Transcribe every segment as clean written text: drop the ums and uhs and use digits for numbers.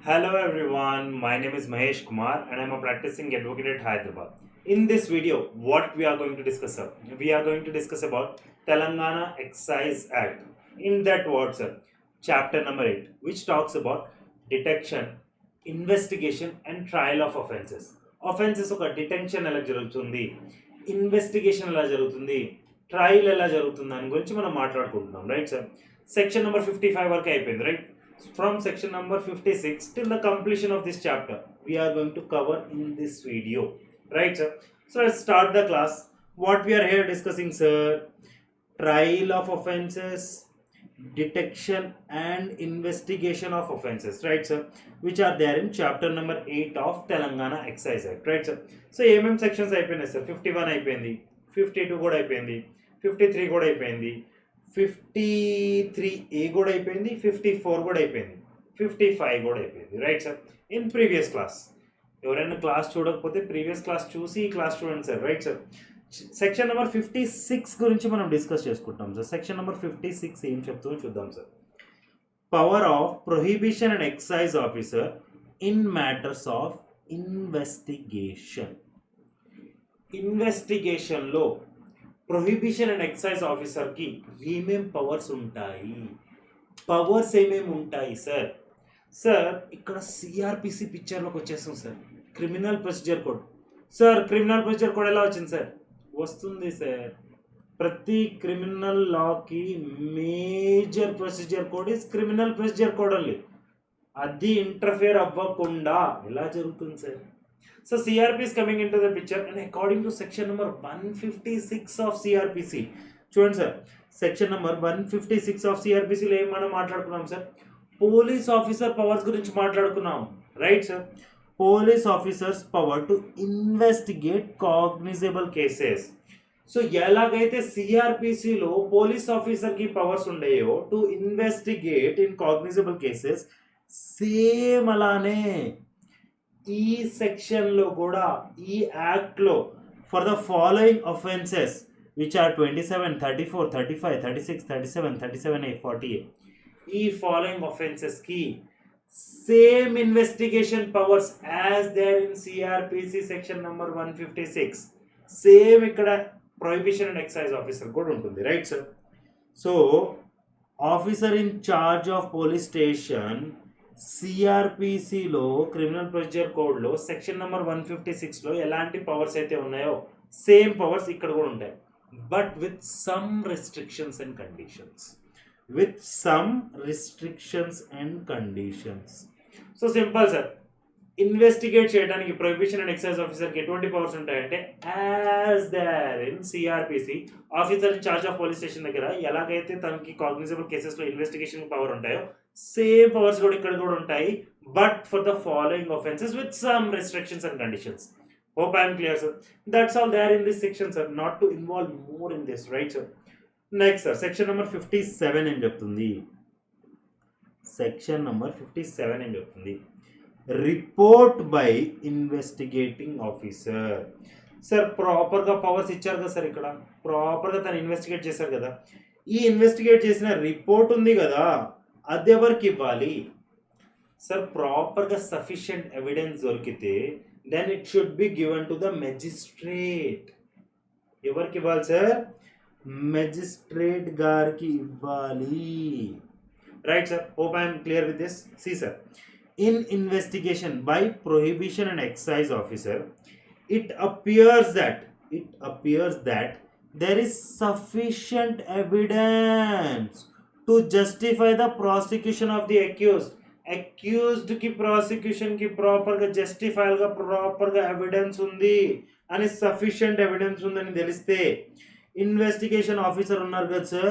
Hello everyone, my name is Mahesh Kumar and I am a practicing advocate at Hyderabad. In this video, what we are going to discuss, sir? We are going to discuss about Telangana Excise Act. In that word, sir, chapter number 8, which talks about detection, investigation and trial of offences. Offences ఒక detention ఎలా జరుగుతుంది, investigation ఎలా జరుగుతుంది, trial ఎలా జరుగుతుంది దాని గురించి మనం మాట్లాడుకుంటున్నాం, రైట్ సార్. సెక్షన్ నెంబర్ 55 వరకు అయిపోయింది, right. From section number 56 till the completion of this chapter we are going to cover in this video, right sir. So let's start the class. What we are here discussing, sir: trial of offenses, detection and investigation of offenses, right sir, which are there in chapter number 8 of Telangana Excise Act, right sir. So sections అయిపోయినాయి sir. 51 అయిపోయింది, 52 కూడా అయిపోయింది, 53 కూడా అయిపోయింది, 53A కూడా అయిపోయింది, 54 కూడా అయిపోయింది, 55 కూడా అయిపోయింది, right sir. In previous class ఎవరైనా క్లాస్ చూడకపోతే ప్రీవియస్ క్లాస్ చూసి ఈ క్లాస్ చూడండి sir, right sir. Section number 56 గురించి మనం డిస్కస్ చేసుకుంటాం సార్. సెక్షన్ నెంబర్ 56 ఏం చెప్తుందో చూద్దాం sir. Power of prohibition and excise officer in matters of investigation. ఇన్వెస్టిగేషన్లో ప్రొహిబిషన్ అండ్ ఎక్సైజ్ ఆఫీసర్కి ఏమేం పవర్స్ ఉంటాయి, పవర్స్ ఏమేమి ఉంటాయి సార్? సార్ ఇక్కడ సిఆర్పిసి పిక్చర్లోకి వచ్చేస్తాం sir. Criminal procedure code. Sir criminal procedure code ఎలా వచ్చింది సార్? వస్తుంది సార్. ప్రతి క్రిమినల్ లాకి major procedure code is criminal procedure code only. అది ఇంటర్ఫియర్ అవ్వకుండా ఎలా జరుగుతుంది sir? So CRP is coming into the picture and according to section number 156 of CRPC. చూడండి సార్, సెక్షన్ నెంబర్ 156 ఆఫ్ సిఆర్పిసిలో ఏం మనం మాట్లాడుకున్నాం సార్? పోలీస్ ఆఫీసర్ పవర్స్ గురించి మాట్లాడుకున్నాం, right sir. Police officers power to investigate cognizable cases. So ఎలాగైతే సిఆర్పిసిలో police ఆఫీసర్కి పవర్స్ ఉండేయో to investigate in cognizable cases, same అలానే ఈ సెక్షన్లో కూడా ఈ యాక్ట్లో for the following offences which are 27, 34, 35, 36, 37, 37A, 40A, ఈ ఫాలోయింగ్ అఫెన్సెస్కి same investigation powers as there in CrPC section number 156, same ఇక్కడ ప్రొహిబిషన్ అండ్ ఎక్సైజ్ ఆఫీసర్ కూడా ఉంటుంది, right sir. So officer in charge of police station సిఆర్పిసిలో criminal procedure కోడ్లో section number 156లో ఎలాంటి powers అయితే ఉన్నాయో సేమ్ పవర్స్ ఇక్కడ కూడా ఉంటాయి, but with some restrictions and conditions. With some restrictions and conditions. So simple sir, investigate చేయడానికి ప్రొహిబిషన్ అండ్ ఎక్సైజ్ ఆఫీసర్కి ఎటువంటి పవర్స్ ఉంటాయంటే as there in CRPC officer in charge of police station దగ్గర ఎలాగైతే తనకి కాగ్నిజబుల్ కేసెస్లో ఇన్వెస్టిగేషన్ పవర్ ఉంటాయో same powers కూడా ఇక్కడ కూడా ఉంటాయి, but for the following offenses with some restrictions and conditions. Hope I am clear, sir. That's all there in this section, sir. Not to involve more in this, right, sir? Next, sir, section number 57 ఏం చెప్తుంది? Section number 57 ఏం చెప్తుంది? Report by investigating officer. Sir ప్రాపర్గా powers ఇచ్చారు కదా sir, ఇక్కడ ప్రాపర్గా తను ఇన్వెస్టిగేట్ చేశారు కదా, ఈ ఇన్వెస్టిగేట్ చేసిన రిపోర్ట్ ఉంది కదా అది ఎవరికి ఇవ్వాలి సార్? ప్రాపర్గా సఫిషియంట్ ఎవిడెన్స్ దొరికితే then it should be given to the magistrate. ఎవరికి ఇవ్వాలి సార్? మెజిస్ట్రేట్ గారికి ఇవ్వాలి, right sir. Hope I'm clear with this. See sir, in investigation by prohibition and excise officer it appears that there is sufficient evidence to justify the prosecution of the accused ki prosecution ki proper ga justify ga proper ga evidence undi ani sufficient evidence undani teliste investigation officer unnar ga sir,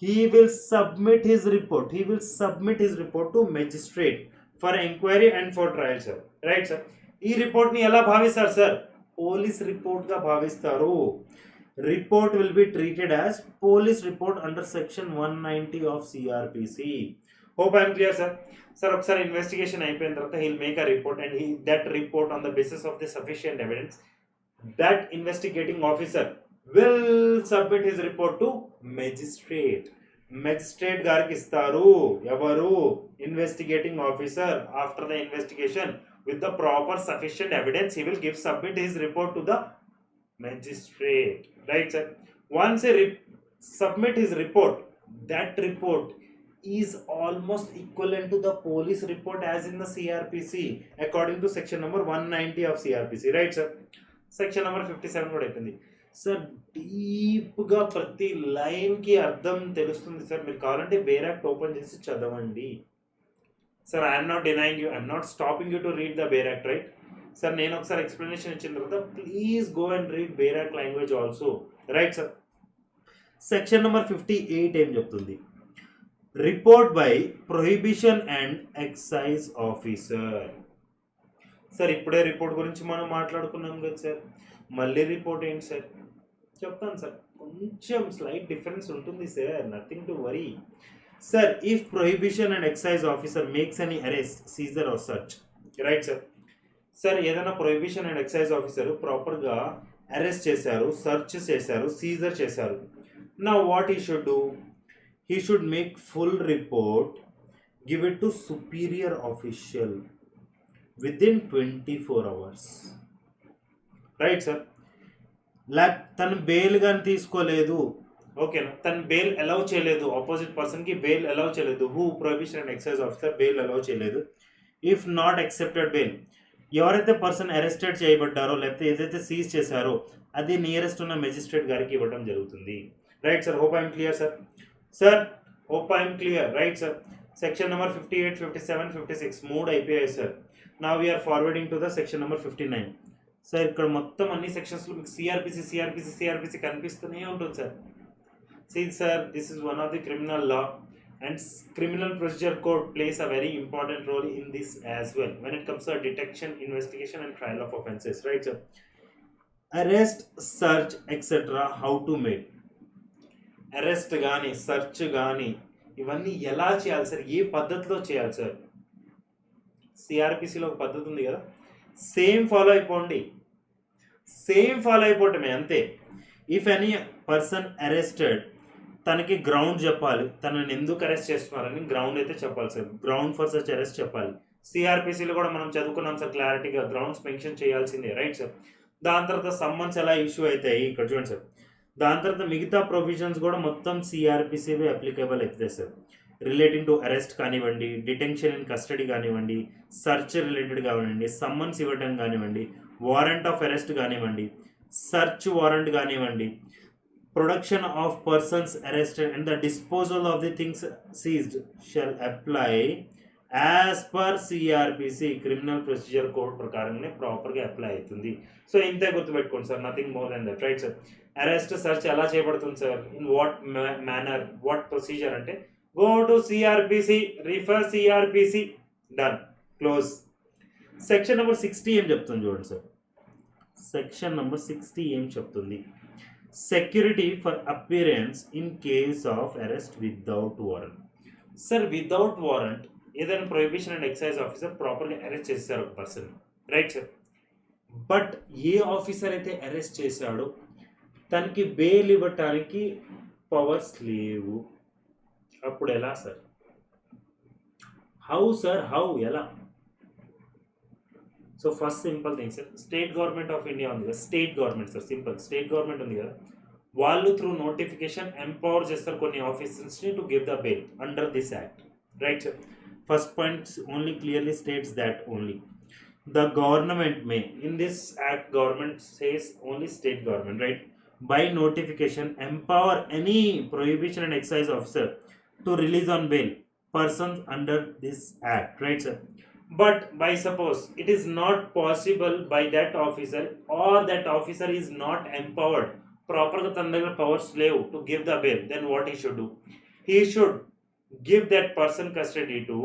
he will submit his report to magistrate for inquiry and for trial, sir, right sir. ఈ report ని ఎలా భావిస్తారు sir? Police report గా భావిస్తారు. Report will be treated as police report under section 190 of CrPC. Hope I'm clear sir. Sir ఒకసారి investigation అయిపోయిన తర్వాత heal make a report and that report on the basis of the sufficient evidence that investigating officer will submit his report to magistrate. Magistrate గారికి ఇస్తారు. ఎవరు? Investigating officer. After the investigation with the proper sufficient evidence he will submit his report to the magistrate, right sir? Once he submit his report, that report is almost equivalent to the police report as in the CRPC according to section number 190 of CRPC, right sir? Section number 57 కూడా అయిపోయింది sir. డీప్గా ప్రతి లైన్కి అర్థం తెలుస్తుంది sir. మీరు కావాలంటే బేరాక్ట్ open చేసి చదవండి sir. I'm not denying you, I'm not stopping you to read the bare act, right sir? నేను ఒకసారి ఎక్స్ప్లెనేషన్ ఇచ్చిన తర్వాత please go and read bare act language also, right sir? Section number 58 ఏం చెప్తుంది? Report by prohibition and excise officer. Sir ఇప్పుడే report గురించి మనం మాట్లాడుకున్నాం కదా సార్, మళ్ళీ రిపోర్ట్ ఏంటి సార్? చెప్తాను సార్, కొంచెం స్లైట్ డిఫరెన్స్ ఉంటుంది sir, nothing to worry. Sir, if prohibition and excise officer makes any arrest, seizure or search, right sir? Sir, ఏదైనా prohibition and excise officer ప్రాపర్గా అరెస్ట్ చేశారు, సెర్చ్ చేశారు, Caesar చేశారు. Now what he should do? He should make full report, give it to superior official within 24 hours. Right sir? తను bail కానీ తీసుకోలేదు, ఓకేనా, తను బెయిల్ అలౌ చేయలేదు, ఆపోజిట్ పర్సన్కి బెయిల్ అలౌ చేయలేదు. Who? Prohibition and excise officer bail allow చేయలేదు. If not accepted bail, ఎవరైతే పర్సన్ అరెస్టెడ్ చేయబడ్డారో లేకపోతే ఏదైతే సీజ్ చేశారో అది నియరెస్ట్ ఉన్న మెజిస్ట్రేట్ గారికి ఇవ్వడం జరుగుతుంది, right sir? Hope I'm clear sir? Sir hope I'm clear, right sir? Section number 58, 57, 56 మూడు అయిపోయాయి సార్. నా we're forwarding to the section number 59. Sir ఇక్కడ మొత్తం అన్ని సెక్షన్స్లో మీకు సిఆర్పిసి కనిపిస్తూనే ఉంటుంది sir. See sir, this is one of the criminal law and criminal procedure code plays a very important role in this as well when it comes to detection, investigation and trial of offences, right sir? Arrest, search etc. how to make arrest gaani, search gaani ఇవన్నీ ఎలా చేయాలి sir? ఏ పద్ధతిలో చేయాలి sir? సిఆర్పిసిలో ఒక పద్ధతి ఉంది కదా, same follow అయిపోండి, సేమ్ ఫాలో అయిపోవటమే అంతే. ఇఫ్ ఎనీ పర్సన్ అరెస్టెడ్, తనకి గ్రౌండ్ చెప్పాలి, తనని ఎందుకు అరెస్ట్ చేస్తున్నారని గ్రౌండ్ అయితే చెప్పాలి sir. Ground for such arrest చెప్పాలి. సిఆర్పిసిలో కూడా మనం చదువుకున్నాం సార్ క్లారిటీగా, గ్రౌండ్స్ మెన్షన్ చేయాల్సిందే, రైట్ సార్? దాని తర్వాత సమ్మన్స్ ఎలా ఇష్యూ అవుతాయి ఇక్కడ చూడండి సార్. దాని తర్వాత మిగతా ప్రొవిజన్స్ కూడా మొత్తం సిఆర్పిసివే అప్లికేబుల్ అవుతాయి సార్. రిలేటింగ్ టు అరెస్ట్ కానివ్వండి, డిటెన్షన్ ఇన్ కస్టడీ కానివ్వండి, సర్చ్ రిలేటెడ్ కానివ్వండి, సమ్మన్స్ ఇవ్వడం కానివ్వండి, వారెంట్ ఆఫ్ అరెస్ట్ కానివ్వండి, సర్చ్ వారెంట్ కానివ్వండి, production of persons arrested and the disposal of the things seized shall apply as per CRPC criminal procedure code ప్రకారంగానే ప్రాపర్గా apply అవుతుంది. So ఇంతే గుర్తుపెట్టుకోండి sir, nothing more than that, right sir? Arrest search ఎలా చేయబడుతుంది sir? In what manner, what procedure అంటే go to CrPC, refer CrPC, done, close. Section number 60 ఏం చెప్తుంది చూడండి సార్. సెక్షన్ నెంబర్ 60 ఏం చెప్తుంది? Security for appearance in case of arrest without warrant. Sir without warrant ఏదైనా prohibition and excise officer ప్రాపర్గా arrest చేశారు ఒక person, right sir? But A officer అయితే అరెస్ట్ చేశాడో తనకి బెయిల్ ఇవ్వటానికి పవర్స్ లేవు, అప్పుడు ఎలా సార్? హౌ సార్, హౌ, ఎలా? So first simple thing sir, state government of India ఉంది కదా, state government sir, simple state government ఉంది కదా, వాళ్ళు త్రూ నోటిఫికేషన్ ఎంపవర్ చేస్తారు కొన్ని ఆఫీసర్స్ని to give the bail under this act, right sir? First point only clearly states that only the government may, in this act government says only state government, right, by notification empower any prohibition and excise officer to release on bail persons under this act, right sir? But by suppose it is not possible by that officer or that officer is not empowered, proper ga tan daggara powers levu to give the bail, then what he should do? He should give that person custody to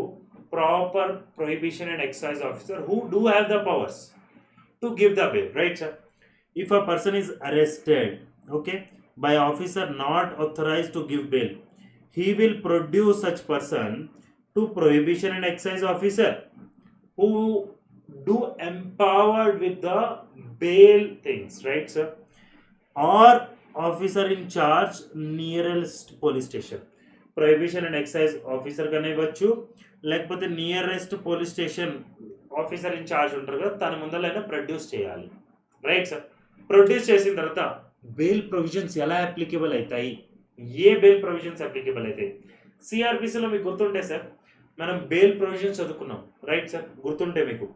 proper prohibition and excise officer who do have the powers to give the bail, right sir? If a person is arrested, okay, by officer not authorized to give bail, he will produce such person to prohibition and excise officer who do empowered with the bail things, right sir? Or officer in charge nearest police station. Prohibition and excise officer గానే ఇవ్వచ్చు, లేకపోతే nearest police station officer in charge ఉంటారు కదా తన ముందరైనా produce చేయాలి. Right sir. Produce చేసిన తర్వాత బెయిల్ ప్రొవిజన్స్ ఎలా అప్లికేబుల్ అవుతాయి, ఏ బెయిల్ ప్రొవిజన్స్ అప్లికేబుల్ అవుతాయి? సిఆర్పిసిలో మీకు గుర్తుంటే సార్ మనం బెయిల్ ప్రొవిజన్స్ చదువుకున్నాం. రైట్ సార్, గుర్తుంటే మీకు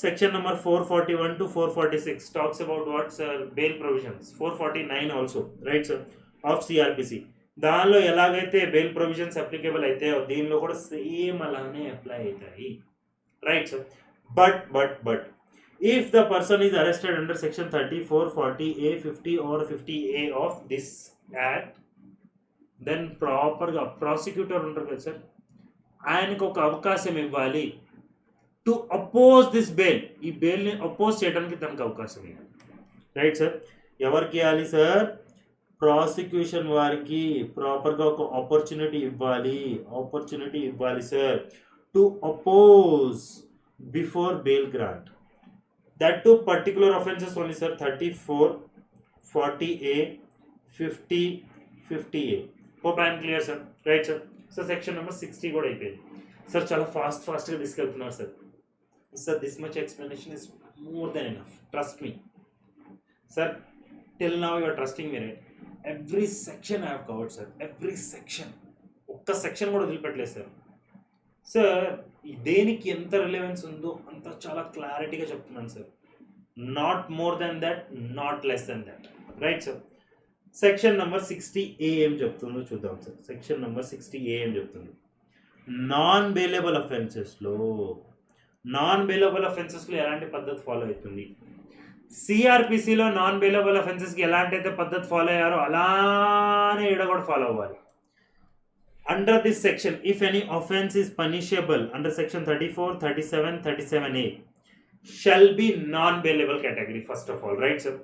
section number 441 to 446 talks about what sir bail provisions, 449 also right sir of CrPC. దానిలో ఎలాగైతే బెయిల్ ప్రొవిజన్స్ అప్లికేబుల్ అయితే దీనిలో కూడా సేమ్ అలానే అప్లై అవుతాయి. Right sir. But if the person is arrested under section 34, 40A, 50 or 50A of this act, then ప్రాపర్గా prosecutor ఉంటారు కదా సార్ ఆయనకు ఒక అవకాశం ఇవ్వాలి టు అపోజ్ దిస్ బెయిల్. ఈ బెయిల్ని అపోజ్ చేయడానికి తనకు అవకాశం ఇవ్వాలి. Right sir. ఎవరికి ఇవ్వాలి సార్? ప్రాసిక్యూషన్ వారికి ప్రాపర్గా ఒక ఆపర్చునిటీ ఇవ్వాలి sir to oppose before bail grant. That two particular offences only sir, 34, 40A, 50, 50A. Hope I am clear sir. Right sir. So section number 60 కూడా అయిపోయింది సార్. చాలా ఫాస్ట్గా తీసుకెళ్తున్నారు sir. Sir this much explanation is more than enough, trust me sir. Till now you are trusting me right. Every section I have covered sir, every section. ఒక్క section కూడా వదిలిపెట్టలేదు sir. Sir దేనికి ఎంత relevance ఉందో అంత చాలా క్లారిటీగా చెప్తున్నాను sir. Not more than that, not less than that. Right sir. Section number 60A ఏం చెప్తుందో చూద్దాం సార్. సెక్షన్ నెంబర్ 60A ఏం చెప్తుంది? నాన్ బెయిలబుల్ అఫెన్సెస్లో ఎలాంటి పద్ధతి ఫాలో అవుతుంది? సిఆర్పిసిలో నాన్ బెయిలబుల్ అఫెన్సెస్కి ఎలాంటి అయితే పద్ధతి ఫాలో అయ్యారో అలానే ఈడ కూడా ఫాలో అవ్వాలి. Under this section, if any offence is punishable under section 34, 37, 37A, shall be non-bailable category first of all, right sir?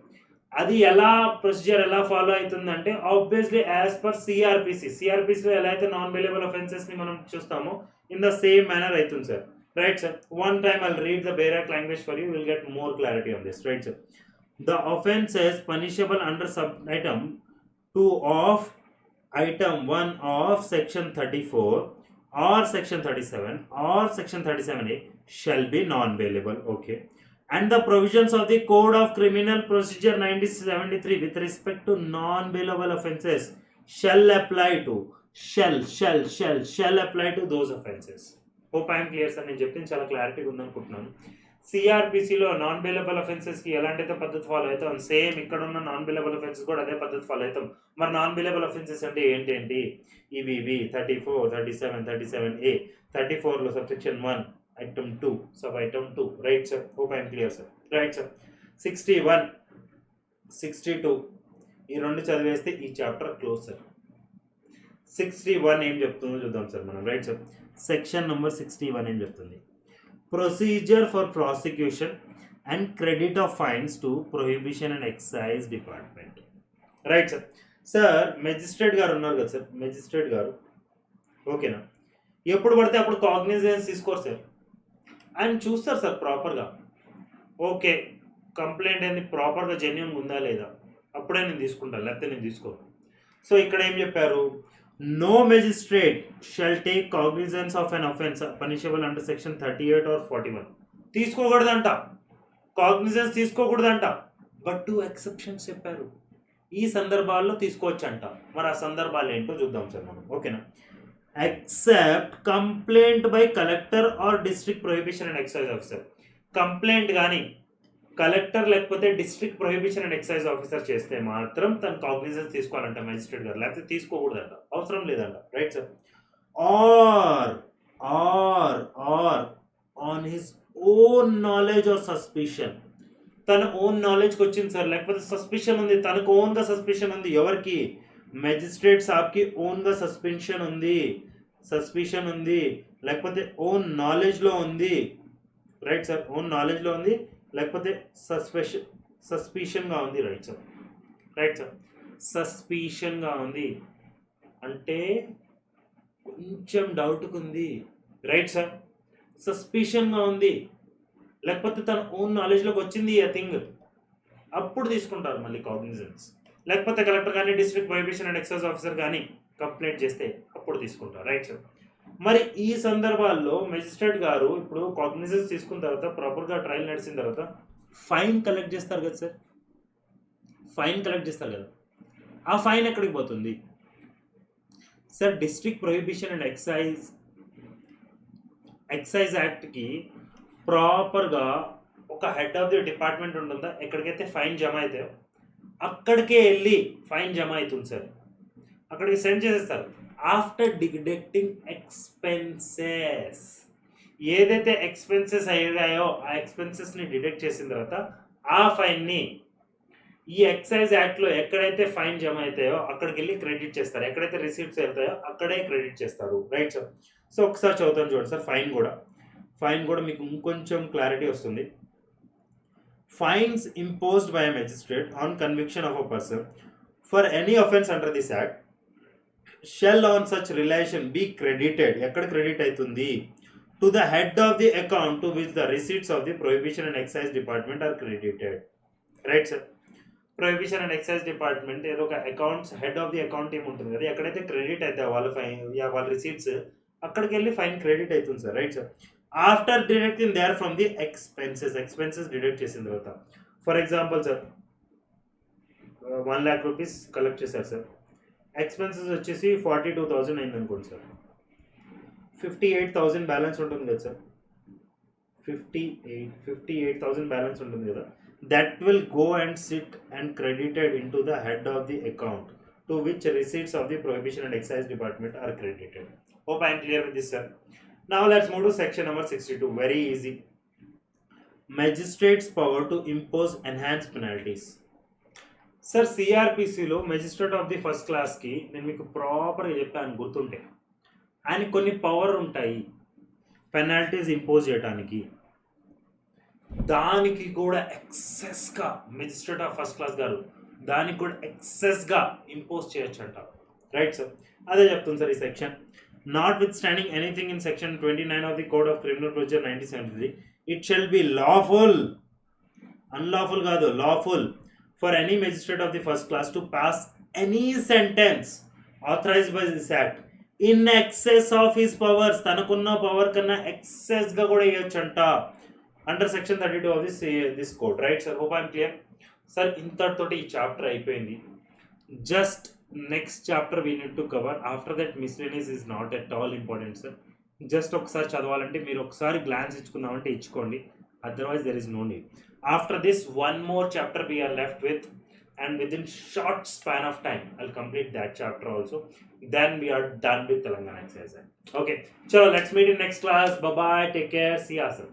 అది ఎలా ప్రొసీజర్ ఎలా ఫాలో అవుతుందంటే ఆబ్వియస్లీ యాజ్ పర్ సిఆర్పిసిలో ఎలా అయితే నాన్ బెయిలబుల్ అఫెన్సెస్ని మనం చూస్తామో ఇన్ ద సేమ్ మేనర్ అవుతుంది sir. Right sir. One time I'll read the బేరాక్ language for you, will get more clarity on this. Right sir. The offences punishable under sub item 2 of item 1 of section 34 or section 37 or section 37A shall be non-bailable. Okay. And the provisions of the Code of Criminal Procedure 1973 with respect to non-bailable offences shall apply to those offences. Hope I am clear sir. నేను చెప్పింది చాలా క్లారిటీగా ఉందనుకుంటున్నాను. సిఆర్పిసిలో non bailable అఫెన్సెస్కి ఎలాంటైతే పద్ధతి follow అవుతాం same ఇక్కడ ఉన్న non bailable offences కూడా అదే పద్ధతి ఫాలో అవుతాం. మరి నాన్ బెయిలబుల్ అఫెన్సెస్ అంటే ఏంటి? ఇవి 34, 37, 37A. 34లో subsection 1 item 2 sub item 2. Right sir. Hope I'm clear sir. Right sir. 61, 62 ఈ రెండు చదివేస్తే ఈ చాప్టర్ క్లోజ్ సార్. 61 ఏం చెప్తుందో చూద్దాం సార్ మనం. Right sir. సెక్షన్ నెంబర్ 61 ఏం చెప్తుంది? Procedure for prosecution and credit of fines to Prohibition and Excise Department. Right sir. Sir magistrate గారు ఉన్నారు కదా సార్, మెజిస్ట్రేట్ గారు ఓకేనా, ఎప్పుడు పడితే అప్పుడు కాగ్నిజెన్స్ తీసుకోరు సార్. ఆయన చూస్తారు సార్ ప్రాపర్గా. ఓకే కంప్లైంట్ ఏంది ప్రాపర్గా జెన్యూన్గా ఉందా లేదా, అప్పుడే నేను తీసుకుంటాను, లేకపోతే నేను తీసుకోను. సో ఇక్కడ ఏం చెప్పారు? No magistrate shall take cognizance of an offence punishable under section 38 or 41. తీసుకోకూడదంట, కాగ్నిజెన్స్ తీసుకోకూడదంట. బట్ 2 ఎక్సెప్షన్స్ చెప్పారు. ఈ సందర్భాల్లో తీసుకోవచ్చంట. మరి ఆ సందర్భాలు ఏంటో చూద్దాం సార్ మనం. ఓకేనా. Except complaint by collector or district prohibition and excise officer. Complaint కానీ కలెక్టర్ లేకపోతే district prohibition and excise officer చేస్తే మాత్రం తన కాగ్నిజెన్స్ తీసుకోవాలంట మెజిస్ట్రేట్ గారు, లేకపోతే తీసుకోకూడదంట, అవసరం లేదంట. Right sir. Or on his own knowledge or suspicion. తన ఓన్ నాలెడ్జ్కి వచ్చింది సార్, లేకపోతే సస్పిషన్ ఉంది, తనకు ఓన్గా సస్పిషన్ ఉంది. ఎవరికి? మెజిస్ట్రేట్ సాబ్కి ఓన్గా సస్పిషన్ ఉంది, లేకపోతే ఓన్ నాలెడ్జ్లో ఉంది. Right sir. ఓన్ నాలెడ్జ్లో ఉంది లేకపోతే సస్పిషన్గా ఉంది. Right sir. Right sir. సస్పిషన్గా ఉంది అంటే కొంచెం డౌట్గా ఉంది. Right sir. సస్పిషన్గా ఉంది లేకపోతే తన ఓన్ నాలెడ్జ్లోకి వచ్చింది ఆ థింగ్, అప్పుడు తీసుకుంటారు మళ్ళీ కాగ్నిజెన్స్. లేకపోతే కలెక్టర్ కానీ district prohibition and excise officer కానీ కంప్లైంట్ చేస్తే అప్పుడు తీసుకుంటారు, రైట్ సార్. మరి ఈ సందర్భాల్లో మెజిస్ట్రేట్ గారు ఇప్పుడు కాగ్నిజెన్స్ తీసుకున్న తర్వాత ప్రాపర్గా ట్రయల్ నడిచిన తర్వాత ఫైన్ కలెక్ట్ చేస్తారు కదా సార్, ఫైన్ కలెక్ట్ చేస్తారు కదా, ఆ ఫైన్ ఎక్కడికి పోతుంది sir? District prohibition and excise యాక్ట్కి ప్రాపర్గా ఒక హెడ్ ఆఫ్ ది డిపార్ట్మెంట్ ఉంటుందా, ఎక్కడికైతే ఫైన్ జమ అవుతాయో అక్కడికే వెళ్ళి ఫైన్ జమ అవుతుంది సార్, అక్కడికి సెండ్ చేసేస్తారు. ఆఫ్టర్ డిడక్టింగ్ ఎక్స్పెన్సెస్, ఏదైతే ఎక్స్పెన్సెస్ అయ్యాయో ఆ ఎక్స్పెన్సెస్ని డిడక్ట్ చేసిన తర్వాత ఆ ఫైన్ని ఈ ఎక్సైజ్ యాక్ట్లో ఎక్కడైతే ఫైన్ జమ అవుతాయో అక్కడికి వెళ్ళి క్రెడిట్ చేస్తారు, ఎక్కడైతే రిసీప్ట్స్ వెళ్తాయో అక్కడే క్రెడిట్ చేస్తారు, రైట్ సార్. సో ఒకసారి చదువుతాను చూడండి సార్. ఫైన్ కూడా మీకు ఇంకొంచెం క్లారిటీ వస్తుంది. Fines imposed by a magistrate on conviction of a person for any offence under this act shall on such relation be credited, ఎక్కడ క్రెడిట్ అవుతుంది, to the head of the account to which the receipts of the prohibition and excise department are credited, right sir. Prohibition and excise department ఏదో ఒక accounts head of the account team ఉంటుంది కదా, ఎక్కడైతే credit అయితే వాళ్ళ fine వాళ్ళ receipts అక్కడికి వెళ్ళి ఫైన్ క్రెడిట్ అవుతుంది sir, right sir. After deducting their from the expenses deduct చేసిన తర్వాత, for example sir 1 lakh rupees collect చేశారు సార్, ఎక్స్పెన్సెస్ వచ్చేసి 42,000 అయింది అనుకోండి సార్, 58,000 బ్యాలెన్స్ ఉంటుంది కదా సార్, 58,000 బ్యాలెన్స్ ఉంటుంది కదా, that will go and sit and credited into the head of the account to which receipts of the prohibition and excise department are credited. Hope I am clear with this, sir. Now let's move to section number 62. Very easy. Magistrate's power to impose enhanced penalties. Sir, CRPC లో magistrate of the first క్లాస్కి నేను మీకు ప్రాపర్గా చెప్పాను గుర్తుంటే, ఆయన కొన్ని power ఉంటాయి పెనాల్టీస్ ఇంపోజ్ చేయడానికి, దానికి కూడా ఎక్సెస్గా మెజిస్ట్రేట్ ఆఫ్ ఫస్ట్ క్లాస్ గారు దానికి కూడా ఎక్సెస్గా ఇంపోజ్ చేయొచ్చు అంట, రైట్ సార్. అదే చెప్తుంది సార్ ఈ section. Notwithstanding anything in section 29 of the code of criminal procedure 1973, it shall be lawful, unlawful కాదు lawful, for any magistrate of the first class to pass any sentence authorised by this act in excess of his powers, తనకున్న power కన్నా ఎక్సెస్గా కూడా ఇవ్వచ్చు అంట, under section 32 of this code, right sir. Hope I'm clear sir. ఇంతటితోటి ఈ chapter అయిపోయింది. Just next chapter we need to cover. After that miscellaneous is not at all important sir. Just ఒకసారి చదవాలంటే మీరు ఒకసారి గ్లాన్స్ ఇచ్చుకుందామంటే ఇచ్చుకోండి, otherwise there is no need. After this one more chapter we're left with, and within short span of time I'll complete that chapter also, then we are done with Telangana Excise. Okay, chalo, let's meet in next class. Bye bye, take care, see you sir.